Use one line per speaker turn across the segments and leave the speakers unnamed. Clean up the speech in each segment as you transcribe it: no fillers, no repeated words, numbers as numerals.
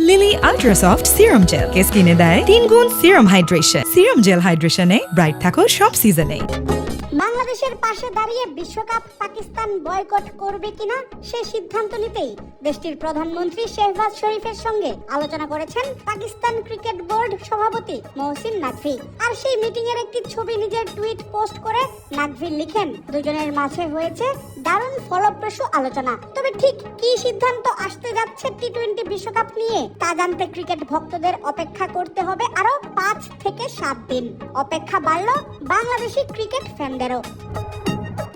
Lily ultra soft serum gel কে স্কিনে দেয় 3 গুণ সিরাম হাইড্রেশন। সিরাম জেল হাইড্রেশনে ব্রাইট থাকো সব সিজনে।
বাংলাদেশের পাশে দাঁড়িয়ে বিশ্বকাপ পাকিস্তান বয়কট করবে কিনা সে সিদ্ধান্ত নিতেই দেশটির প্রধানমন্ত্রী শেহবাজ শরীফের সঙ্গে আলোচনা করেছেন পাকিস্তান ক্রিকেট বোর্ড সভাপতি মহসিন নাকভি। আর সেই মিটিং এর একটি ছবি নিজের টুইট পোস্ট করে নাকভি লিখেন, দুজনের মাঝে হয়েছে দারুণ ফলপ্রসূ আলোচনা। তবে ঠিক কি সিদ্ধান্ত আসতে যাচ্ছে টি-20 বিশ্বকাপ নিয়ে তা জানতে ক্রিকেট ভক্তদের অপেক্ষা করতে হবে আরো 5 থেকে 7 দিন। অপেক্ষা বাড়ল বাংলাদেশি ক্রিকেট ফ্যানদেরও।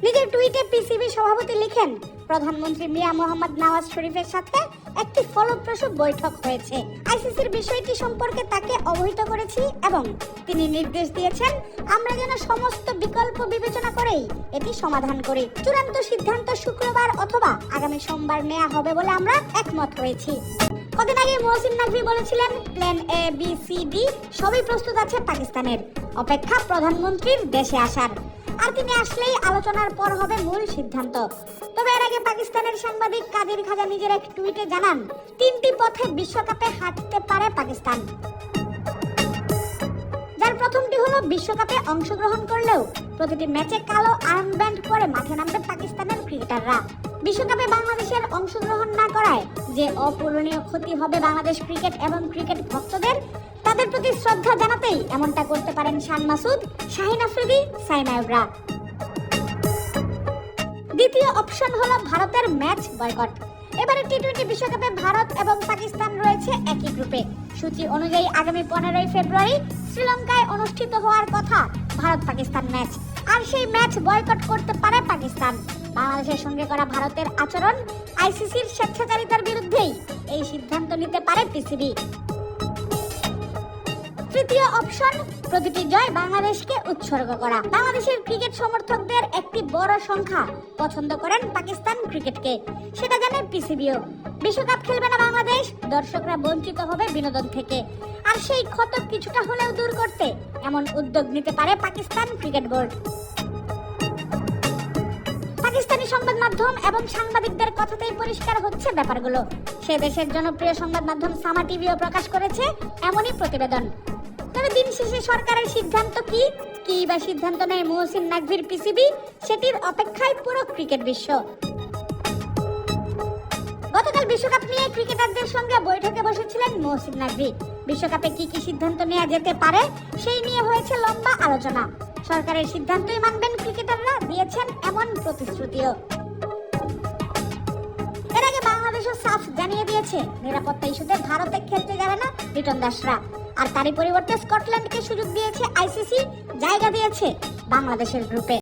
নিজের টুইটে পিসিবি সভাপতি লিখেন, প্রধানমন্ত্রী মিয়া মোহাম্মদ নওয়াজ শরীফের সাথে একটি ফলপ্রসূ বৈঠক হয়েছে। আইসিসির বিষয়টি সম্পর্কে তাকে অবহিত করেছি এবং তিনি নির্দেশ দিয়েছেন আমরা যেন সমস্ত বিকল্প বিবেচনা করেই এটি সমাধান করি। চূড়ান্ত সিদ্ধান্ত শুক্রবার অথবা আগামী সোমবার নেওয়া হবে বলে আমরা একমত হয়েছি। কদিন আগে মহসিন নাকভি বলেছিলেন plan A B C D সবই প্রস্তুত আছে পাকিস্তানের, অপেক্ষা প্রধানমন্ত্রীর দেশে আসার। আর তিনি আসলেই আলোচনার পর হবে মূল সিদ্ধান্ত। তবে এর আগে পাকিস্তানের সাংবাদিক কাদির খাজা নিজের এক টুইটে জানান 3টি পথে বিশ্বকাপে হাঁটতে পারে পাকিস্তান। যার প্রথমটি হলো বিশ্বকাপে অংশগ্রহণ করলেও প্রতিটি ম্যাচে কালো আর্মব্যান্ড পরে মাঠে নামবে পাকিস্তানের ক্রিকেটাররা। বিশ্বকাপে বাংলাদেশের অংশগ্রহণ না করায় যে অপূরণীয় ক্ষতি হবে বাংলাদেশ ক্রিকেট এবং ক্রিকেট ভক্তদের, তাদের প্রতি শ্রদ্ধা জানাতেই এমনটা করতে পারেন শান মাসুদ, শাহিন আফ্রিদি, সাইনা ইব্রা। দ্বিতীয় অপশন হলো ভারতের ম্যাচ বয়কট। এবারে টি-20 বিশ্বকাপে ভারত এবং পাকিস্তান রয়েছে একই গ্রুপে। সূচি অনুযায়ী আগামী 15 ফেব্রুয়ারি শ্রীলঙ্কায় অনুষ্ঠিত হওয়ার কথা ভারত পাকিস্তান ম্যাচ। আর সেই ম্যাচ বয়কট করতে পারে পাকিস্তান। বাংলাদেশের সঙ্গে করা ভারতের আচরণ, আইসিসির স্বেচ্ছাচারিতার বিরুদ্ধেই এই সিদ্ধান্ত নিতে পারে পিসিবি। তৃতীয় অপশন, প্রতিটি জয় বাংলাদেশকে উৎসর্গ করা। বাংলাদেশের ক্রিকেট সমর্থকদের একটি বড় সংখ্যা পছন্দ করেন পাকিস্তান ক্রিকেটকে, সেটা জানে পিসিবিও। বিশ্বকাপ খেলবে না বাংলাদেশ, দর্শকরা বঞ্চিত হবে বিনোদন থেকে। আর সেই ক্ষত কিছুটা হলেও দূর করতে এমন উদ্যোগ নিতে পারে পাকিস্তান ক্রিকেট বোর্ড। পাকিস্তানি সংবাদ মাধ্যম এবং সাংবাদিকদের কথাতেই পরিষ্কার হচ্ছে ব্যাপারগুলো। সে দেশের জনপ্রিয় সংবাদ মাধ্যম সামা টিভিও প্রকাশ করেছে এমনই প্রতিবেদন। তবে দিন শেষে সরকারের সিদ্ধান্ত কি বা সিদ্ধান্ত নেয় মহসিন নাকভির পিসিবি, সেটির অপেক্ষায় পুরো ক্রিকেট বিশ্ব। গতকাল বিশ্বকাপ নিয়ে ক্রিকেটারদের সঙ্গে বৈঠকে বসেছিলেন মহসিন নাকভি। বিশ্বকাপে কি সিদ্ধান্ত নেওয়া যেতে পারে সেই নিয়ে হয়েছে লম্বা আলোচনা। সরকারের সিদ্ধান্তই মানবেন ক্রিকেটাররা, দিয়েছেন এমন প্রতিশ্রুতিও। এর আগে বাংলাদেশও সাফ জানিয়ে দিয়েছে নিরাপত্তা ইস্যুতে ভারতে খেলতে যাবে না লিটন দাসরা। আর তারই পরিবর্তে স্কটল্যান্ডকে সুযোগ দিয়েছে আইসিসি, জায়গা দিয়েছে বাংলাদেশের গ্রুপে।